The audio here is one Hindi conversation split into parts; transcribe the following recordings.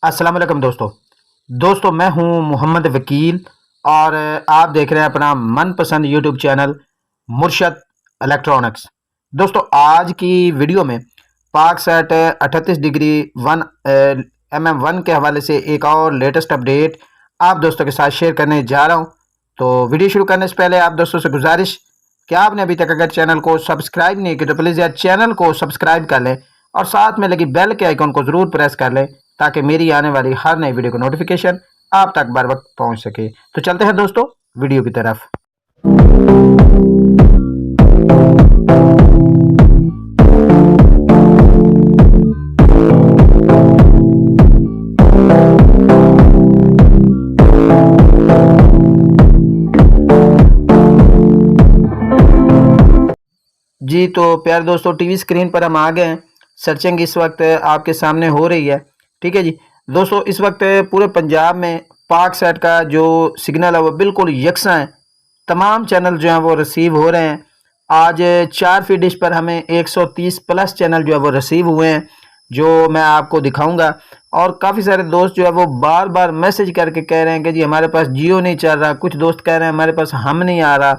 अस्सलाम वालेकुम दोस्तों मैं हूं मोहम्मद वकील और आप देख रहे हैं अपना मनपसंद यूट्यूब चैनल मुर्शद इलेक्ट्रॉनिक्स। दोस्तों आज की वीडियो में पाक सेट 38 डिग्री 1 mm 1 के हवाले से एक और लेटेस्ट अपडेट आप दोस्तों के साथ शेयर करने जा रहा हूं। तो वीडियो शुरू करने से पहले आप दोस्तों से गुजारिश कि आपने अभी तक अगर चैनल को सब्सक्राइब नहीं किया तो प्लीज़ यार चैनल को सब्सक्राइब कर लें और साथ में लगी बेल के आइकन को ज़रूर प्रेस कर लें ताकि मेरी आने वाली हर नई वीडियो का नोटिफिकेशन आप तक बर वक्त पहुंच सके। तो चलते हैं दोस्तों वीडियो की तरफ। जी तो प्यारे दोस्तों टीवी स्क्रीन पर हम आ गए हैं। सर्चिंग इस वक्त आपके सामने हो रही है। ठीक है जी दोस्तों, इस वक्त पूरे पंजाब में पाक सेट का जो सिग्नल है वो बिल्कुल यकसा है। तमाम चैनल जो हैं वो रिसीव हो रहे हैं। आज 4 फीट डिश पर हमें 130 प्लस चैनल जो है वो रिसीव हुए हैं, जो मैं आपको दिखाऊंगा। और काफ़ी सारे दोस्त जो है वो बार बार मैसेज करके कह रहे हैं कि जी हमारे पास जियो नहीं चल रहा। कुछ दोस्त कह रहे हैं हमारे पास हम नहीं आ रहा।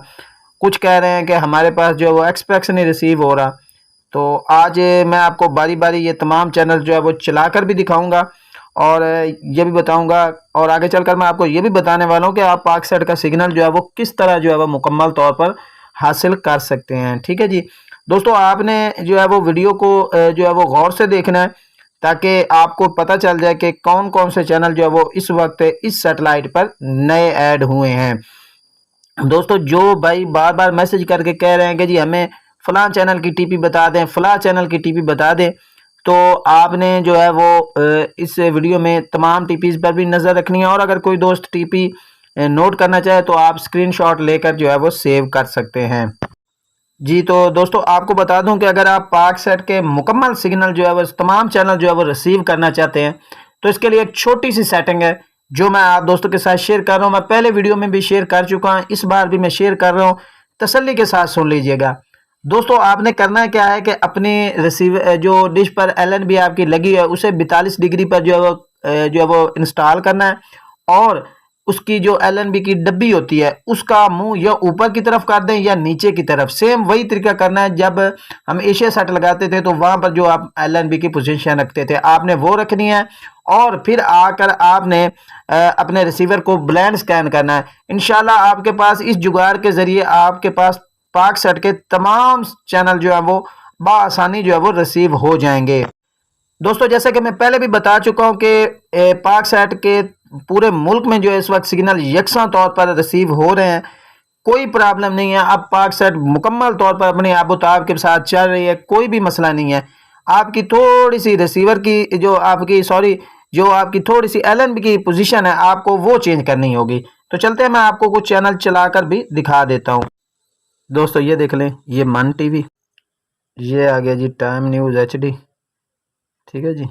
कुछ कह रहे हैं कि हमारे पास जो है वो एक्सप्रेस नहीं रिसीव हो रहा। तो आज मैं आपको बारी बारी ये तमाम चैनल जो है वो चलाकर भी दिखाऊंगा और ये भी बताऊंगा, और आगे चलकर मैं आपको ये भी बताने वाला हूँ कि आप पाक सेट का सिग्नल जो है वो किस तरह जो है वो मुकम्मल तौर पर हासिल कर सकते हैं। ठीक है जी दोस्तों, आपने जो है वो वीडियो को जो है वो गौर से देखना है ताकि आपको पता चल जाए कि कौन कौन से चैनल जो है वो इस वक्त इस सेटेलाइट पर नए ऐड हुए हैं। दोस्तों जो भाई बार बार मैसेज करके कह रहे हैं कि जी हमें फलां चैनल की टीपी बता दें, फलां चैनल की टीपी बता दें, तो आपने जो है वो इस वीडियो में तमाम टीपीज़ पर भी नज़र रखनी है। और अगर कोई दोस्त टीपी नोट करना चाहे तो आप स्क्रीनशॉट लेकर जो है वो सेव कर सकते हैं। जी तो दोस्तों आपको बता दूं कि अगर आप पाक सेट के मुकम्मल सिग्नल जो है वो तमाम चैनल जो है वो रिसीव करना चाहते हैं तो इसके लिए एक छोटी सी सेटिंग है जो मैं आप दोस्तों के साथ शेयर कर रहा हूं। मैं पहले वीडियो में भी शेयर कर चुका हूं, इस बार भी मैं शेयर कर रहा हूं, तसल्ली के साथ सुन लीजिएगा। दोस्तों आपने करना क्या है कि अपनी रिसीव जो डिश पर LNB आपकी लगी है उसे 42 डिग्री पर जो है वो इंस्टॉल करना है। और उसकी जो LNB की डब्बी होती है उसका मुंह या ऊपर की तरफ कर दें या नीचे की तरफ। सेम वही तरीका करना है जब हम एशिया सेट लगाते थे तो वहां पर जो आप LNB की पोजीशन रखते थे आपने वो रखनी है। और फिर आकर आपने अपने रिसीवर को ब्लाइंड स्कैन करना है। इंशाल्लाह आपके पास इस जुगाड़ के जरिए आपके पास पाक सेट के तमाम चैनल जो है वो बआसानी जो है वो रिसीव हो जाएंगे। दोस्तों जैसे कि मैं पहले भी बता चुका हूं कि पाक सेट के पूरे मुल्क में जो है इस वक्त सिग्नल यकसा तौर पर रिसीव हो रहे हैं, कोई प्रॉब्लम नहीं है। अब पाक सेट मुकम्मल तौर पर अपने आबोताब के साथ चल रही है, कोई भी मसला नहीं है। आपकी थोड़ी सी रिसीवर की जो आपकी थोड़ी सी LNB की पोजीशन है आपको वो चेंज करनी होगी। तो चलते हैं, मैं आपको कुछ चैनल चलाकर भी दिखा देता हूँ। दोस्तों ये देख लें, ये मन टीवी, ये आ गया जी टाइम न्यूज़ HD। ठीक है जी,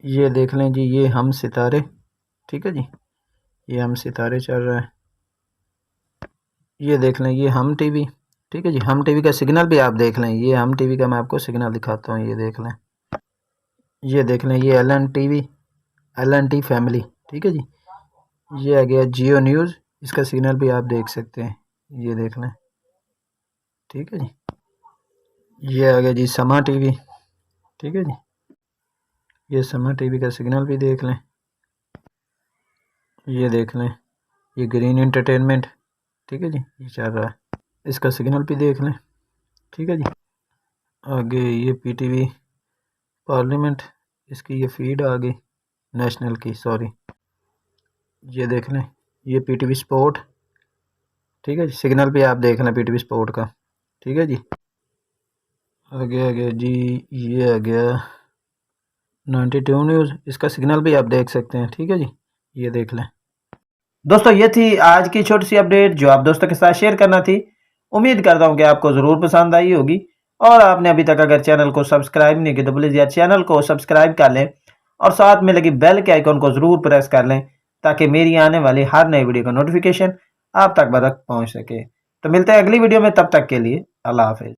ये देख लें जी, ये हम सितारे। ठीक है जी, ये हम सितारे चल रहा है। ये देख लें, ये हम टीवी। ठीक है जी, हम टीवी का सिग्नल भी आप देख लें, ये हम टीवी का मैं आपको सिग्नल दिखाता हूँ। ये देख लें, ये देख लें, ये LNTV, LNT फैमिली। ठीक है जी, ये आ गया जियो न्यूज़, इसका सिग्नल भी आप देख सकते हैं। ये देख लें। ठीक है जी, ये आ गया जी समा टीवी। ठीक है जी, ये समा टीवी का सिग्नल भी देख लें। ये देख लें, ये ग्रीन एंटरटेनमेंट। ठीक है जी, ये चल रहा है, इसका सिग्नल भी देख लें। ठीक है जी, आगे ये PTV पार्लियामेंट, इसकी ये फीड आ गई नेशनल की, सॉरी। ये देख लें, ये PTV स्पोर्ट। ठीक है जी, सिग्नल भी आप देख लें PTV स्पोर्ट का। ठीक है जी, आगे आ गया जी, ये आ गया 92 न्यूज़, इसका सिग्नल भी आप देख सकते हैं। ठीक है जी, ये देख लें। दोस्तों ये थी आज की छोटी सी अपडेट जो आप दोस्तों के साथ शेयर करना थी। उम्मीद करता हूँ कि आपको ज़रूर पसंद आई होगी। और आपने अभी तक अगर चैनल को सब्सक्राइब नहीं किया तो प्लीज़ यार चैनल को सब्सक्राइब कर लें और साथ में लगी बेल के आइकन को ज़रूर प्रेस कर लें ताकि मेरी आने वाली हर नई वीडियो का नोटिफिकेशन आप तक बर वक्त पहुँच सके। तो मिलते हैं अगली वीडियो में, तब तक के लिए अल्लाह हाफिज़।